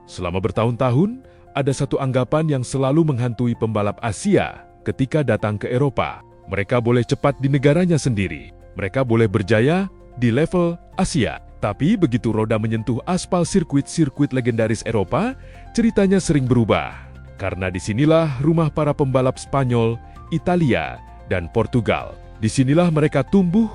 Selama bertahun-tahun, ada satu anggapan yang selalu menghantui pembalap Asia ketika datang ke Eropa. Mereka boleh cepat di negaranya sendiri. Mereka boleh berjaya di level Asia. Tapi begitu roda menyentuh aspal sirkuit-sirkuit legendaris Eropa, ceritanya sering berubah. Karena disinilah rumah para pembalap Spanyol, Italia, dan Portugal. Disinilah mereka tumbuh,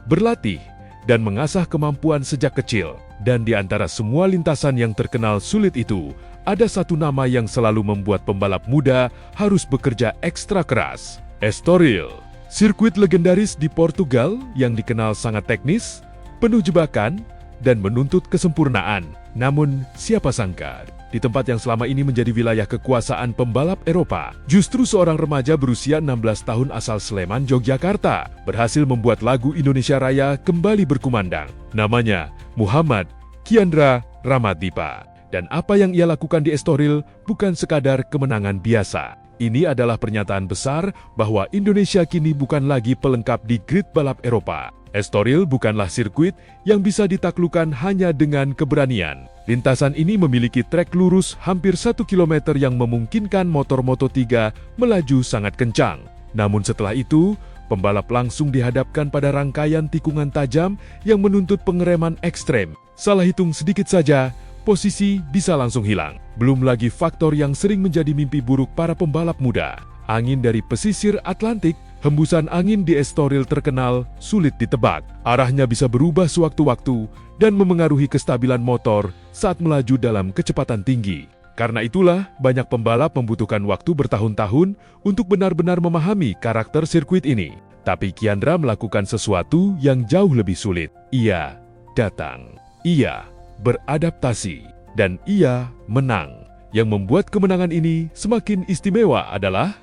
berlatih, dan mengasah kemampuan sejak kecil. Dan di antara semua lintasan yang terkenal sulit itu, ada satu nama yang selalu membuat pembalap muda harus bekerja ekstra keras. Estoril, sirkuit legendaris di Portugal yang dikenal sangat teknis, penuh jebakan, dan menuntut kesempurnaan. Namun, siapa sangka, di tempat yang selama ini menjadi wilayah kekuasaan pembalap Eropa, justru seorang remaja berusia 16 tahun asal Sleman, Yogyakarta, berhasil membuat lagu Indonesia Raya kembali berkumandang. Namanya Muhammad Kiandra Ramaddipa. Dan apa yang ia lakukan di Estoril bukan sekadar kemenangan biasa. Ini adalah pernyataan besar bahwa Indonesia kini bukan lagi pelengkap di grid balap Eropa. Estoril bukanlah sirkuit yang bisa ditaklukkan hanya dengan keberanian. Lintasan ini memiliki trek lurus hampir 1 km yang memungkinkan motor Moto3 melaju sangat kencang. Namun setelah itu, pembalap langsung dihadapkan pada rangkaian tikungan tajam yang menuntut pengereman ekstrem. Salah hitung sedikit saja, posisi bisa langsung hilang. Belum lagi faktor yang sering menjadi mimpi buruk para pembalap muda. Angin dari pesisir Atlantik, hembusan angin di Estoril terkenal sulit ditebak. Arahnya bisa berubah sewaktu-waktu dan memengaruhi kestabilan motor saat melaju dalam kecepatan tinggi. Karena itulah, banyak pembalap membutuhkan waktu bertahun-tahun untuk benar-benar memahami karakter sirkuit ini. Tapi Kiandra melakukan sesuatu yang jauh lebih sulit. Ia datang. Ia beradaptasi. Dan ia menang. Yang membuat kemenangan ini semakin istimewa adalah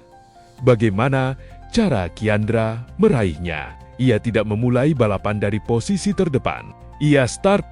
bagaimana cara Kiandra meraihnya. Ia tidak memulai balapan dari posisi terdepan. Ia start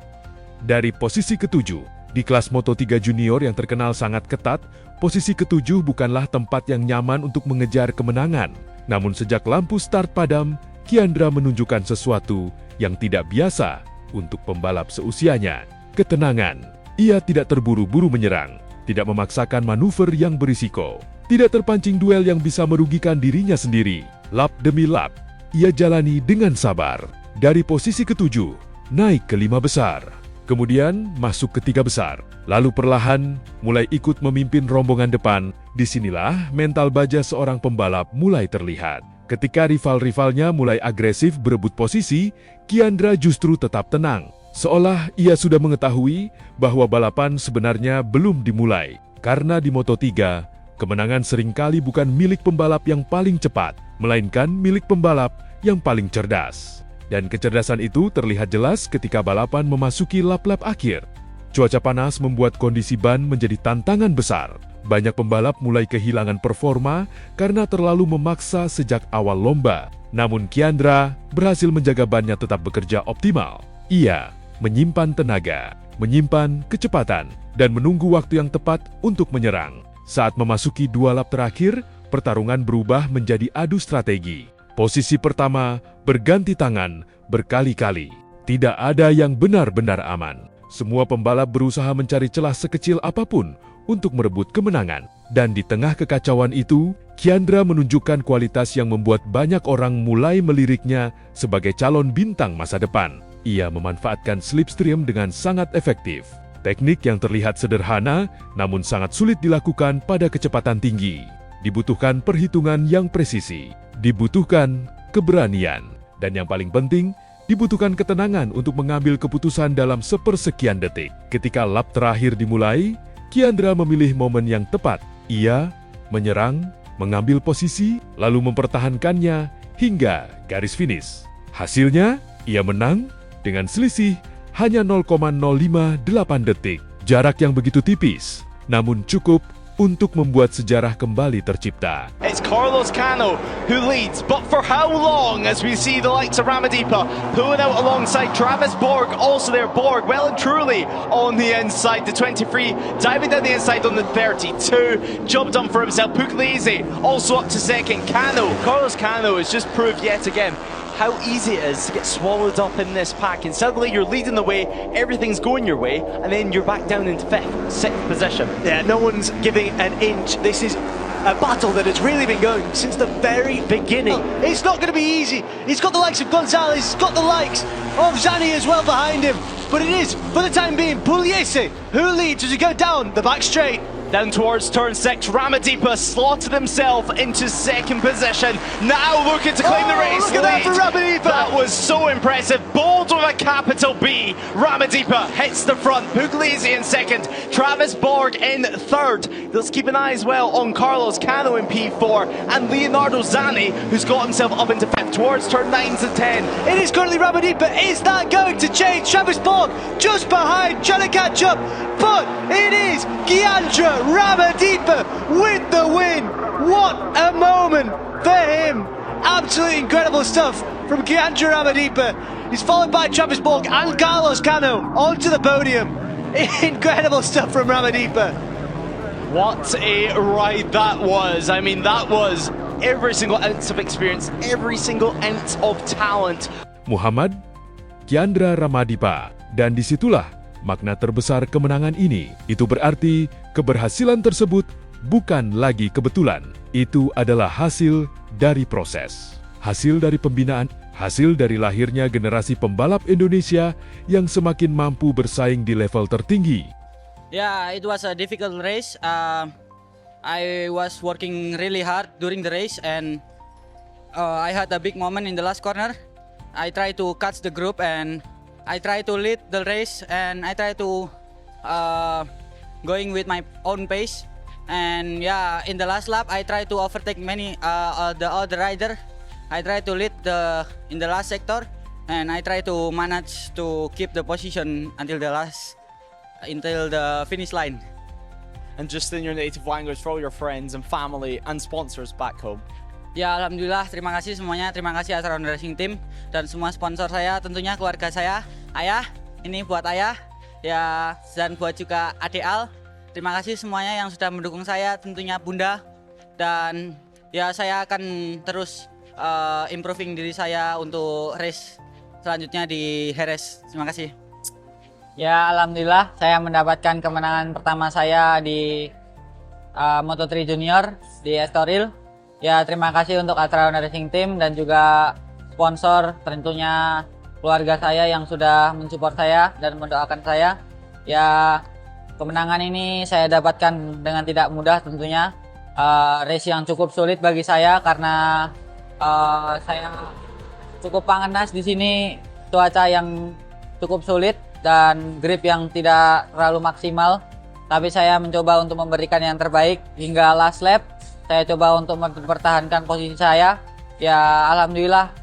dari posisi ketujuh. Di kelas Moto3 Junior yang terkenal sangat ketat, posisi ketujuh bukanlah tempat yang nyaman untuk mengejar kemenangan. Namun sejak lampu start padam, Kiandra menunjukkan sesuatu yang tidak biasa untuk pembalap seusianya. Ketenangan. Ia tidak terburu-buru menyerang, tidak memaksakan manuver yang berisiko, tidak terpancing duel yang bisa merugikan dirinya sendiri. Lap demi lap, ia jalani dengan sabar. Dari posisi ketujuh, naik ke 5 besar. Kemudian masuk ke 3 besar. Lalu perlahan mulai ikut memimpin rombongan depan. Disinilah mental baja seorang pembalap mulai terlihat. Ketika rival-rivalnya mulai agresif berebut posisi, Kiandra justru tetap tenang. Seolah ia sudah mengetahui bahwa balapan sebenarnya belum dimulai. Karena di Moto3, kemenangan seringkali bukan milik pembalap yang paling cepat, melainkan milik pembalap yang paling cerdas. Dan kecerdasan itu terlihat jelas ketika balapan memasuki lap-lap akhir. Cuaca panas membuat kondisi ban menjadi tantangan besar. Banyak pembalap mulai kehilangan performa karena terlalu memaksa sejak awal lomba. Namun Kiandra berhasil menjaga bannya tetap bekerja optimal. Ia menyimpan tenaga, menyimpan kecepatan, dan menunggu waktu yang tepat untuk menyerang. Saat memasuki 2 lap terakhir, pertarungan berubah menjadi adu strategi. Posisi pertama berganti tangan berkali-kali. Tidak ada yang benar-benar aman. Semua pembalap berusaha mencari celah sekecil apapun untuk merebut kemenangan. Dan di tengah kekacauan itu, Kiandra menunjukkan kualitas yang membuat banyak orang mulai meliriknya sebagai calon bintang masa depan. Ia memanfaatkan slipstream dengan sangat efektif. Teknik yang terlihat sederhana, namun sangat sulit dilakukan pada kecepatan tinggi. Dibutuhkan perhitungan yang presisi, dibutuhkan keberanian, dan yang paling penting, dibutuhkan ketenangan untuk mengambil keputusan dalam sepersekian detik. Ketika lap terakhir dimulai, Kiandra memilih momen yang tepat. Ia menyerang, mengambil posisi, lalu mempertahankannya hingga garis finish. Hasilnya, ia menang dengan selisih hanya 0,058 detik. Jarak yang begitu tipis, namun cukup untuk membuat sejarah kembali tercipta. It's Carlos Cano who leads, but for how long, as we see the likes of Ramaddipa pulling out alongside Travis Borg, also there, Borg well and truly on the inside, the 23, diving down the inside on the 32, job done for himself. Pugliese also up to second. Carlos Cano has just proved yet again how easy it is to get swallowed up in this pack, and suddenly you're leading the way, everything's going your way, and then you're back down into 5th, 6th position. Yeah, no one's giving an inch. This is a battle that has really been going since the very beginning. It's not going to be easy. He's got the likes of Gonzalez, he's got the likes of Zani as well behind him. But it is, for the time being, Pugliese who leads as we go down the back straight. Down towards turn 6, Ramadipa slotted himself into 2nd position. Now looking to claim the race Look at that for Ramadipa. That was so impressive. Bold with a capital B. Ramadipa hits the front. Pugliese in 2nd. Travis Borg in 3rd. Let's keep an eye as well on Carlos Cano in P4 and Leonardo Zani, who's got himself up into 5th towards turn 9 to 10. It is currently Ramadipa. Is that going to change? Travis Borg just behind, trying to catch up. But it is Giandra Ramadipa with the win. What a moment for him. Absolutely incredible stuff from Giandra Ramadipa. He's followed by Travis Borg and Carlos Cano onto the podium. Incredible stuff from Ramadipa. What a ride that was. I mean, that was every single ounce of experience, every single ounce of talent. Muhammad, Giandra Ramadipa, dan disitulah makna terbesar kemenangan ini. Itu berarti keberhasilan tersebut bukan lagi kebetulan. Itu adalah hasil dari proses, hasil dari pembinaan, hasil dari lahirnya generasi pembalap Indonesia yang semakin mampu bersaing di level tertinggi. Yeah, it was a difficult race. I was working really hard during the race, and I had a big moment in the last corner. I tried to catch the group, and I try to lead the race, and I try to going with my own pace. And yeah, in the last lap, I try to overtake many the other rider. I try to lead in the last sector, and I try to manage to keep the position until the finish line. And just in your native language for all your friends and family and sponsors back home. Ya, alhamdulillah, terima kasih semuanya, terima kasih Astraon Racing Team dan semua sponsor saya, tentunya keluarga saya, ayah, ini buat ayah, ya, dan buat juga adik Al. Terima kasih semuanya yang sudah mendukung saya, tentunya bunda, dan ya saya akan terus improving diri saya untuk race selanjutnya di Jerez. Terima kasih. Ya, alhamdulillah saya mendapatkan kemenangan pertama saya di Moto3 Junior di Estoril. Ya, terima kasih untuk Astraon Racing Team dan juga sponsor, tentunya keluarga saya yang sudah mensupport saya dan mendoakan saya. Ya, kemenangan ini saya dapatkan dengan tidak mudah tentunya. Race yang cukup sulit bagi saya karena saya cukup panas di sini, cuaca yang cukup sulit dan grip yang tidak terlalu maksimal. Tapi saya mencoba untuk memberikan yang terbaik hingga last lap. Saya coba untuk mempertahankan posisi saya. Ya, alhamdulillah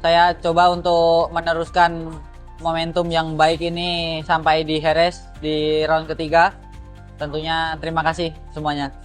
saya coba untuk meneruskan momentum yang baik ini sampai di Jerez di round ketiga. Tentunya terima kasih semuanya.